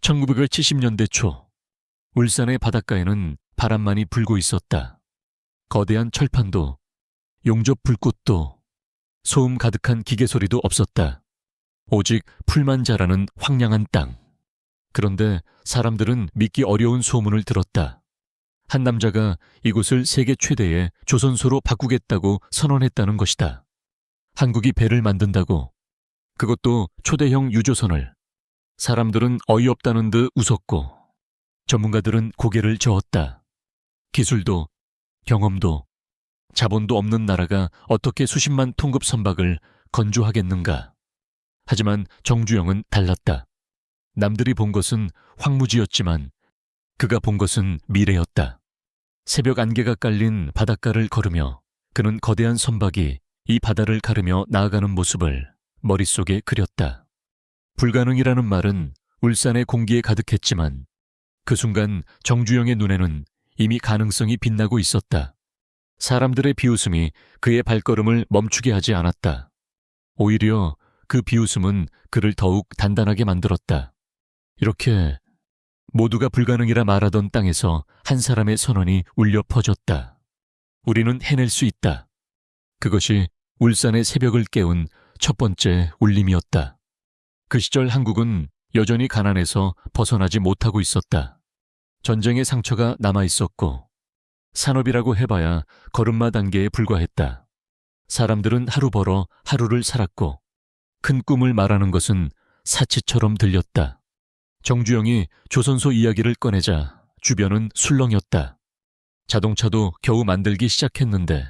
1970년대 초 울산의 바닷가에는 바람만이 불고 있었다. 거대한 철판도, 용접 불꽃도, 소음 가득한 기계 소리도 없었다. 오직 풀만 자라는 황량한 땅. 그런데 사람들은 믿기 어려운 소문을 들었다. 한 남자가 이곳을 세계 최대의 조선소로 바꾸겠다고 선언했다는 것이다. 한국이 배를 만든다고, 그것도 초대형 유조선을. 사람들은 어이없다는 듯 웃었고 전문가들은 고개를 저었다. 기술도 경험도 자본도 없는 나라가 어떻게 수십만 톤급 선박을 건조하겠는가. 하지만 정주영은 달랐다. 남들이 본 것은 황무지였지만 그가 본 것은 미래였다. 새벽 안개가 깔린 바닷가를 걸으며 그는 거대한 선박이 이 바다를 가르며 나아가는 모습을 머릿속에 그렸다. 불가능이라는 말은 울산의 공기에 가득했지만 그 순간 정주영의 눈에는 이미 가능성이 빛나고 있었다. 사람들의 비웃음이 그의 발걸음을 멈추게 하지 않았다. 오히려 그 비웃음은 그를 더욱 단단하게 만들었다. 이렇게 모두가 불가능이라 말하던 땅에서 한 사람의 선언이 울려 퍼졌다. 우리는 해낼 수 있다. 그것이 울산의 새벽을 깨운 첫 번째 울림이었다. 그 시절 한국은 여전히 가난해서 벗어나지 못하고 있었다. 전쟁의 상처가 남아있었고 산업이라고 해봐야 걸음마 단계에 불과했다. 사람들은 하루 벌어 하루를 살았고 큰 꿈을 말하는 것은 사치처럼 들렸다. 정주영이 조선소 이야기를 꺼내자 주변은 술렁였다. 자동차도 겨우 만들기 시작했는데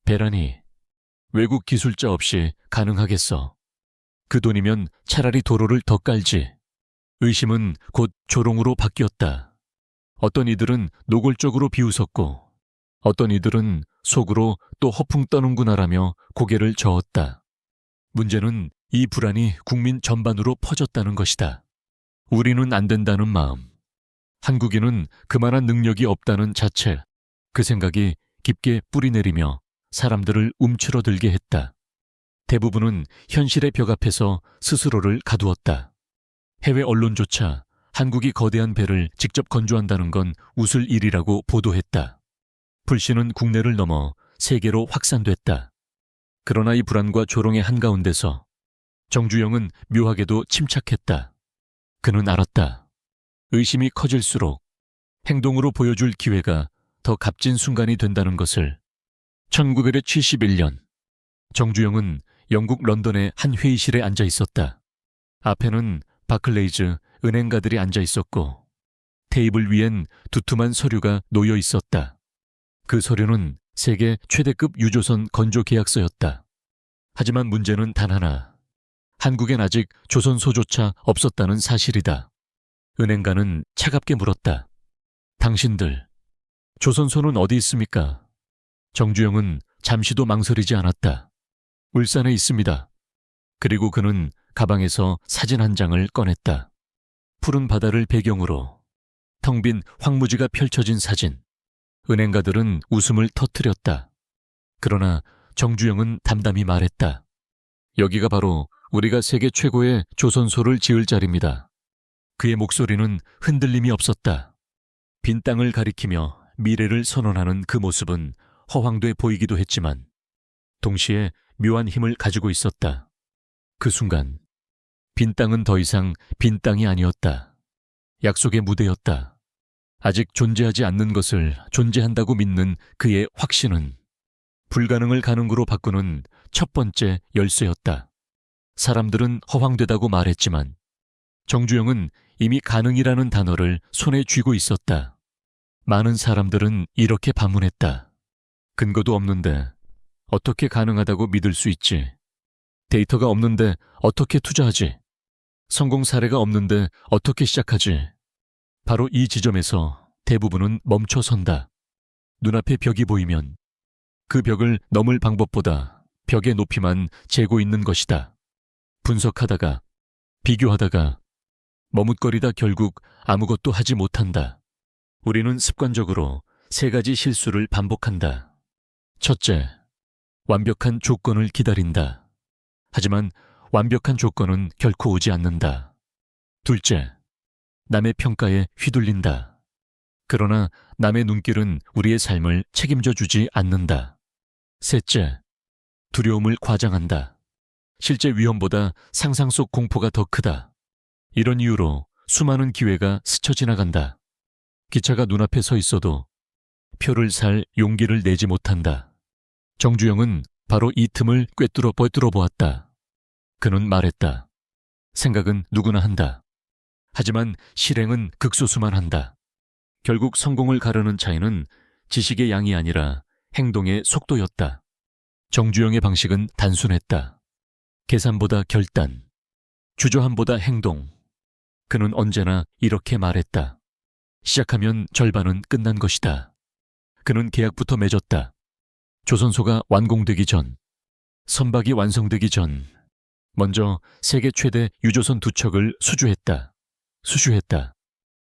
배라니 외국 기술자 없이 가능하겠어. 그 돈이면 차라리 도로를 더 깔지. 의심은 곧 조롱으로 바뀌었다. 어떤 이들은 노골적으로 비웃었고 어떤 이들은 속으로 또 허풍 떠는구나라며 고개를 저었다. 문제는 이 불안이 국민 전반으로 퍼졌다는 것이다. 우리는 안 된다는 마음, 한국인은 그만한 능력이 없다는 자체, 그 생각이 깊게 뿌리내리며 사람들을 움츠러들게 했다. 대부분은 현실의 벽 앞에서 스스로를 가두었다. 해외 언론조차 한국이 거대한 배를 직접 건조한다는 건 웃을 일이라고 보도했다. 불신은 국내를 넘어 세계로 확산됐다. 그러나 이 불안과 조롱의 한가운데서 정주영은 묘하게도 침착했다. 그는 알았다. 의심이 커질수록 행동으로 보여줄 기회가 더 값진 순간이 된다는 것을. 1971년 정주영은 영국 런던의 한 회의실에 앉아 있었다. 앞에는 바클레이즈 은행가들이 앉아 있었고 테이블 위엔 두툼한 서류가 놓여 있었다. 그 서류는 세계 최대급 유조선 건조 계약서였다. 하지만 문제는 단 하나. 한국엔 아직 조선소조차 없었다는 사실이다. 은행가는 차갑게 물었다. 당신들, 조선소는 어디 있습니까? 정주영은 잠시도 망설이지 않았다. 울산에 있습니다. 그리고 그는 가방에서 사진 한 장을 꺼냈다. 푸른 바다를 배경으로 텅 빈 황무지가 펼쳐진 사진. 은행가들은 웃음을 터뜨렸다. 그러나 정주영은 담담히 말했다. 여기가 바로 우리가 세계 최고의 조선소를 지을 자리입니다. 그의 목소리는 흔들림이 없었다. 빈 땅을 가리키며 미래를 선언하는 그 모습은 허황돼 보이기도 했지만 동시에 묘한 힘을 가지고 있었다. 그 순간 빈 땅은 더 이상 빈 땅이 아니었다. 약속의 무대였다. 아직 존재하지 않는 것을 존재한다고 믿는 그의 확신은 불가능을 가능으로 바꾸는 첫 번째 열쇠였다. 사람들은 허황되다고 말했지만 정주영은 이미 가능이라는 단어를 손에 쥐고 있었다. 많은 사람들은 이렇게 반문했다. 근거도 없는데 어떻게 가능하다고 믿을 수 있지? 데이터가 없는데 어떻게 투자하지? 성공 사례가 없는데 어떻게 시작하지? 바로 이 지점에서 대부분은 멈춰선다. 눈앞에 벽이 보이면 그 벽을 넘을 방법보다 벽의 높이만 재고 있는 것이다. 분석하다가, 비교하다가, 머뭇거리다 결국 아무것도 하지 못한다. 우리는 습관적으로 세 가지 실수를 반복한다. 첫째, 완벽한 조건을 기다린다. 하지만 완벽한 조건은 결코 오지 않는다. 둘째, 남의 평가에 휘둘린다. 그러나 남의 눈길은 우리의 삶을 책임져 주지 않는다. 셋째, 두려움을 과장한다. 실제 위험보다 상상 속 공포가 더 크다. 이런 이유로 수많은 기회가 스쳐 지나간다. 기차가 눈앞에 서 있어도 표를 살 용기를 내지 못한다. 정주영은 바로 이 틈을 꿰뚫어 보았다. 그는 말했다. 생각은 누구나 한다. 하지만 실행은 극소수만 한다. 결국 성공을 가르는 차이는 지식의 양이 아니라 행동의 속도였다. 정주영의 방식은 단순했다. 계산보다 결단, 주저함보다 행동. 그는 언제나 이렇게 말했다. 시작하면 절반은 끝난 것이다. 그는 계약부터 맺었다. 조선소가 완공되기 전, 선박이 완성되기 전, 먼저 세계 최대 유조선 2척을 수주했다.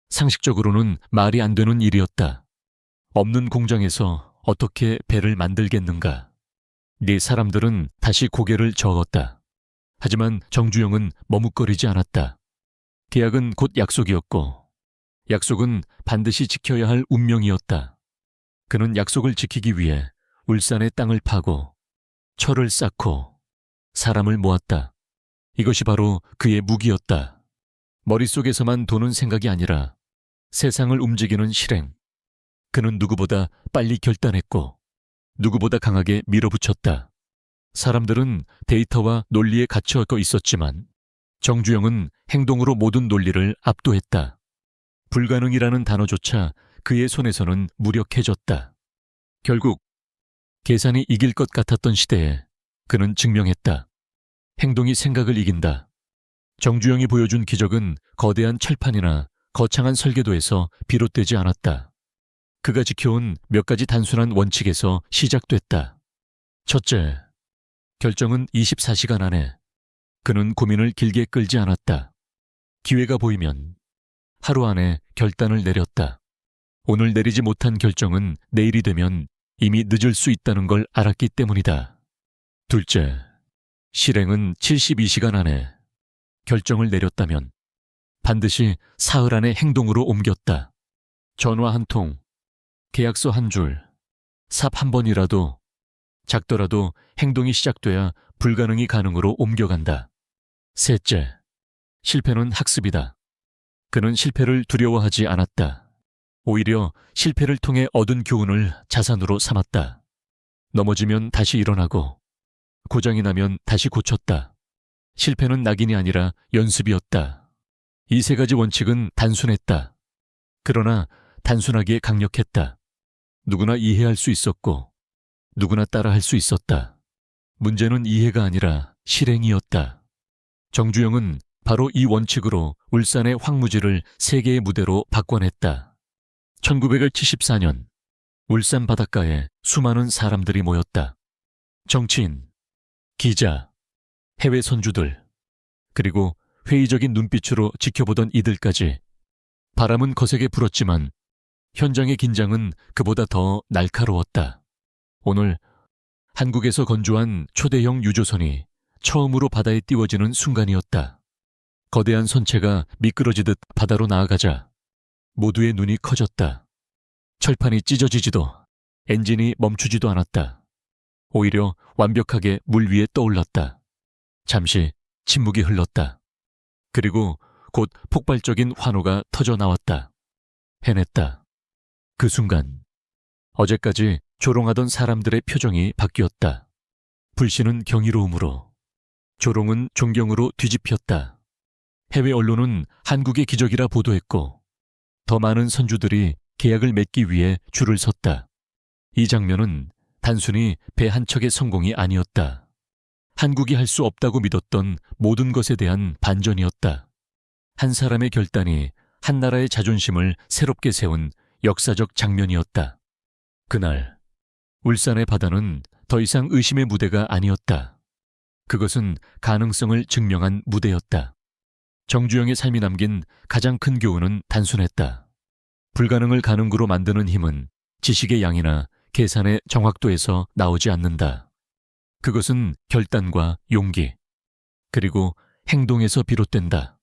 상식적으로는 말이 안 되는 일이었다. 없는 공장에서 어떻게 배를 만들겠는가? 네 사람들은 다시 고개를 저었다. 하지만 정주영은 머뭇거리지 않았다. 계약은 곧 약속이었고, 약속은 반드시 지켜야 할 운명이었다. 그는 약속을 지키기 위해 울산의 땅을 파고, 철을 쌓고, 사람을 모았다. 이것이 바로 그의 무기였다. 머릿속에서만 도는 생각이 아니라 세상을 움직이는 실행. 그는 누구보다 빨리 결단했고 누구보다 강하게 밀어붙였다. 사람들은 데이터와 논리에 갇혀 있었지만 정주영은 행동으로 모든 논리를 압도했다. 불가능이라는 단어조차 그의 손에서는 무력해졌다. 결국 계산이 이길 것 같았던 시대에 그는 증명했다. 행동이 생각을 이긴다. 정주영이 보여준 기적은 거대한 철판이나 거창한 설계도에서 비롯되지 않았다. 그가 지켜온 몇 가지 단순한 원칙에서 시작됐다. 첫째, 결정은 24시간 안에. 그는 고민을 길게 끌지 않았다. 기회가 보이면 하루 안에 결단을 내렸다. 오늘 내리지 못한 결정은 내일이 되면 이미 늦을 수 있다는 걸 알았기 때문이다. 둘째, 실행은 72시간 안에. 결정을 내렸다면 반드시 사흘 안에 행동으로 옮겼다. 전화 한 통, 계약서 한 줄, 삽 한 번이라도, 작더라도 행동이 시작돼야 불가능이 가능으로 옮겨간다. 셋째, 실패는 학습이다. 그는 실패를 두려워하지 않았다. 오히려 실패를 통해 얻은 교훈을 자산으로 삼았다. 넘어지면 다시 일어나고, 고장이 나면 다시 고쳤다. 실패는 낙인이 아니라 연습이었다. 이 세 가지 원칙은 단순했다. 그러나 단순하기에 강력했다. 누구나 이해할 수 있었고 누구나 따라할 수 있었다. 문제는 이해가 아니라 실행이었다. 정주영은 바로 이 원칙으로 울산의 황무지를 세계의 무대로 바꿔냈다. 1974년 울산 바닷가에 수많은 사람들이 모였다. 정치인, 기자, 해외 선주들, 그리고 회의적인 눈빛으로 지켜보던 이들까지. 바람은 거세게 불었지만 현장의 긴장은 그보다 더 날카로웠다. 오늘 한국에서 건조한 초대형 유조선이 처음으로 바다에 띄워지는 순간이었다. 거대한 선체가 미끄러지듯 바다로 나아가자 모두의 눈이 커졌다. 철판이 찢어지지도 엔진이 멈추지도 않았다. 오히려 완벽하게 물 위에 떠올랐다. 잠시 침묵이 흘렀다. 그리고 곧 폭발적인 환호가 터져 나왔다. 해냈다. 그 순간 어제까지 조롱하던 사람들의 표정이 바뀌었다. 불신은 경이로움으로, 조롱은 존경으로 뒤집혔다. 해외 언론은 한국의 기적이라 보도했고 더 많은 선주들이 계약을 맺기 위해 줄을 섰다. 이 장면은 단순히 배 한 척의 성공이 아니었다. 한국이 할 수 없다고 믿었던 모든 것에 대한 반전이었다. 한 사람의 결단이 한 나라의 자존심을 새롭게 세운 역사적 장면이었다. 그날 울산의 바다는 더 이상 의심의 무대가 아니었다. 그것은 가능성을 증명한 무대였다. 정주영의 삶이 남긴 가장 큰 교훈은 단순했다. 불가능을 가능으로 만드는 힘은 지식의 양이나 계산의 정확도에서 나오지 않는다. 그것은 결단과 용기, 그리고 행동에서 비롯된다.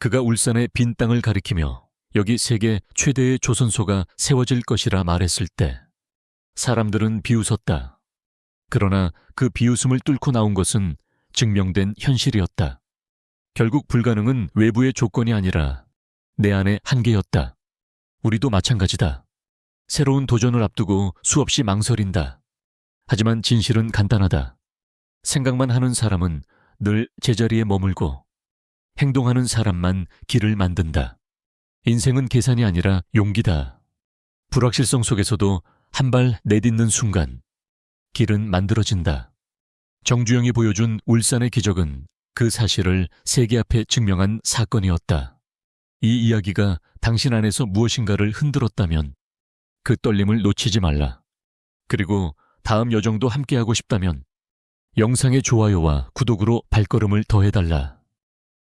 그가 울산의 빈 땅을 가리키며 여기 세계 최대의 조선소가 세워질 것이라 말했을 때 사람들은 비웃었다. 그러나 그 비웃음을 뚫고 나온 것은 증명된 현실이었다. 결국 불가능은 외부의 조건이 아니라 내 안의 한계였다. 우리도 마찬가지다. 새로운 도전을 앞두고 수없이 망설인다. 하지만 진실은 간단하다. 생각만 하는 사람은 늘 제자리에 머물고 행동하는 사람만 길을 만든다. 인생은 계산이 아니라 용기다. 불확실성 속에서도 한 발 내딛는 순간 길은 만들어진다. 정주영이 보여준 울산의 기적은 그 사실을 세계 앞에 증명한 사건이었다. 이 이야기가 당신 안에서 무엇인가를 흔들었다면 그 떨림을 놓치지 말라. 그리고 다음 여정도 함께하고 싶다면 영상의 좋아요와 구독으로 발걸음을 더해달라.